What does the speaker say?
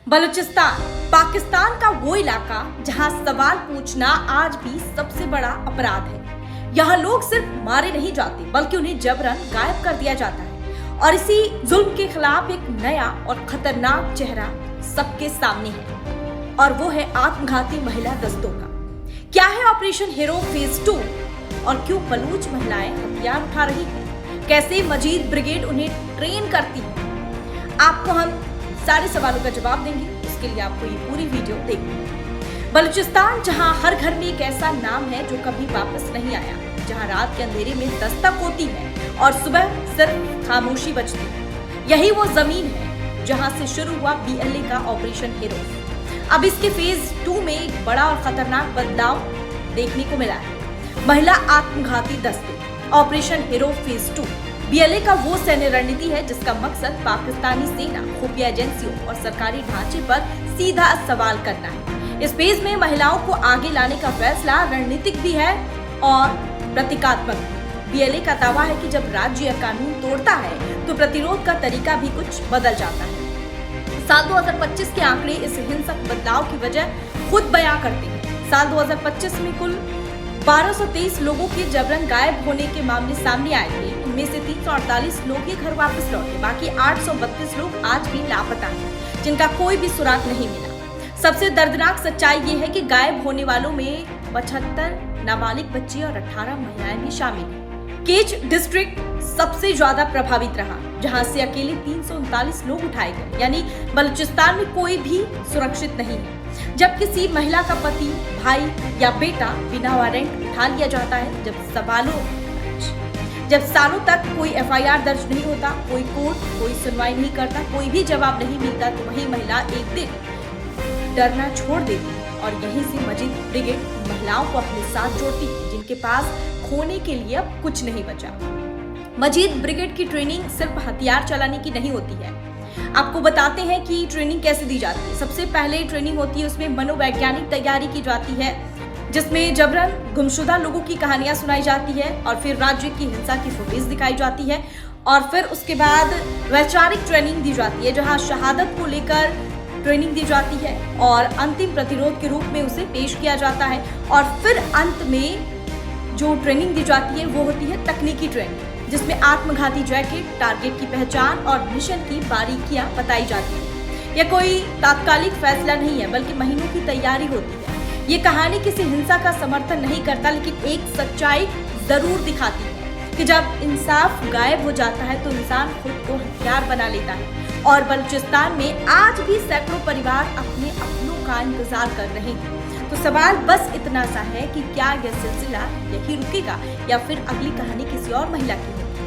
बलूचिस्तान पाकिस्तान का वो इलाका जहां सवाल पूछना आज भी सबसे बड़ा अपराध है। यहाँ लोग सिर्फ मारे नहीं जाते बल्कि उन्हें जबरन गायब कर दिया जाता है और इसी जुल्म के खिलाफ एक नया और खतरनाक चेहरा सबके सामने है और वो है आत्मघाती महिला दस्तों का। क्या है ऑपरेशन हीरो फेज 2 और क्यों बलूच महिलाएं हथियार उठा रही हैं? कैसे मजीद ब्रिगेड उन्हें ट्रेन करती है? आपको हम सारे सवालों का जवाब देंगे। उसके लिए आपको ये पूरी वीडियो देखनी। बलूचिस्तान जहां हर घर में एक ऐसा नाम है जो कभी वापस नहीं आया, जहां रात के अंधेरे में दस्तक होती है और सुबह सिर्फ खामोशी बचती है। यही वो जमीन है जहां से शुरू हुआ BLA का ऑपरेशन हीरो। अब इसके फेज 2 में एक बड़ा और खतरनाक बदलाव देखने को मिला है। महिला आत्मघाती दस्ते ऑपरेशन हीरो फेज 2 BLA का वो सैन्य रणनीति है जिसका मकसद पाकिस्तानी सेना, खुफिया एजेंसियों और सरकारी ढांचे पर सीधा सवाल करना है। इस फेज में महिलाओं को आगे लाने का फैसला रणनीतिक भी है और प्रतीकात्मक भी। BLA का दावा है कि जब राज्य कानून तोड़ता है तो प्रतिरोध का तरीका भी कुछ बदल जाता है। साल 2025 के आंकड़े इस हिंसक बदलाव की वजह खुद बयां करते हैं। साल 2025 में कुल 1223 लोगों के जबरन गायब होने के मामले सामने आए थे। इनमें से 348 लोग ही घर वापस लौटे। बाकी 832 लोग आज भी लापता हैं, जिनका कोई भी सुराग नहीं मिला। सबसे दर्दनाक सच्चाई ये है कि गायब होने वालों में 75 नाबालिग बच्चे और 18 महिलाएं भी शामिल हैं। केच डिस्ट्रिक्ट सबसे ज्यादा प्रभावित रहा, जहां से अकेले 339 लोग उठाए गए। यानी बलूचिस्तान में कोई भी सुरक्षित नहीं है। जब किसी महिला का पति, भाई या बेटा बिना वारंट उठा लिया जाता है, जब सालों तक कोई FIR दर्ज नहीं होता, कोई कोर्ट कोई सुनवाई नहीं करता, कोई भी जवाब नहीं मिलता, तो वही महिला एक दिन डरना छोड़ देती है और यहीं से मजीद ब्रिगेड महिलाओं को अपने साथ जोड़ती है जिनके पास खोने के लिए अब कुछ नहीं बचा। मजीद ब्रिगेड की ट्रेनिंग सिर्फ हथियार चलाने की नहीं होती है। आपको बताते हैं कि ट्रेनिंग कैसे दी जाती है। सबसे पहले ट्रेनिंग होती है, उसमें मनोवैज्ञानिक तैयारी की जाती है, जिसमें जबरन गुमशुदा लोगों की कहानियां सुनाई जाती है और फिर राज्य की हिंसा की फुटेज दिखाई जाती है और फिर उसके बाद वैचारिक ट्रेनिंग दी जाती है, जहां शहादत को लेकर ट्रेनिंग दी जाती है और अंतिम प्रतिरोध के रूप में उसे पेश किया जाता है। और फिर अंत में जो ट्रेनिंग दी जाती है वो होती है तकनीकी ट्रेनिंग, जिसमें आत्मघाती जैकेट, टारगेट की पहचान और मिशन की बारीकियां बताई जाती है। यह कोई तात्कालिक फैसला नहीं है बल्कि महीनों की तैयारी होती है। ये कहानी किसी हिंसा का समर्थन नहीं करता, लेकिन एक सच्चाई जरूर दिखाती है कि जब इंसाफ गायब हो जाता है तो इंसान खुद को हथियार बना लेता है। और बलूचिस्तान में आज भी सैकड़ों परिवार अपने अपनों का इंतजार कर रहे हैं। तो सवाल बस इतना सा है कि क्या यह सिलसिला यही रुकेगा या फिर अगली कहानी किसी और महिला की होगी।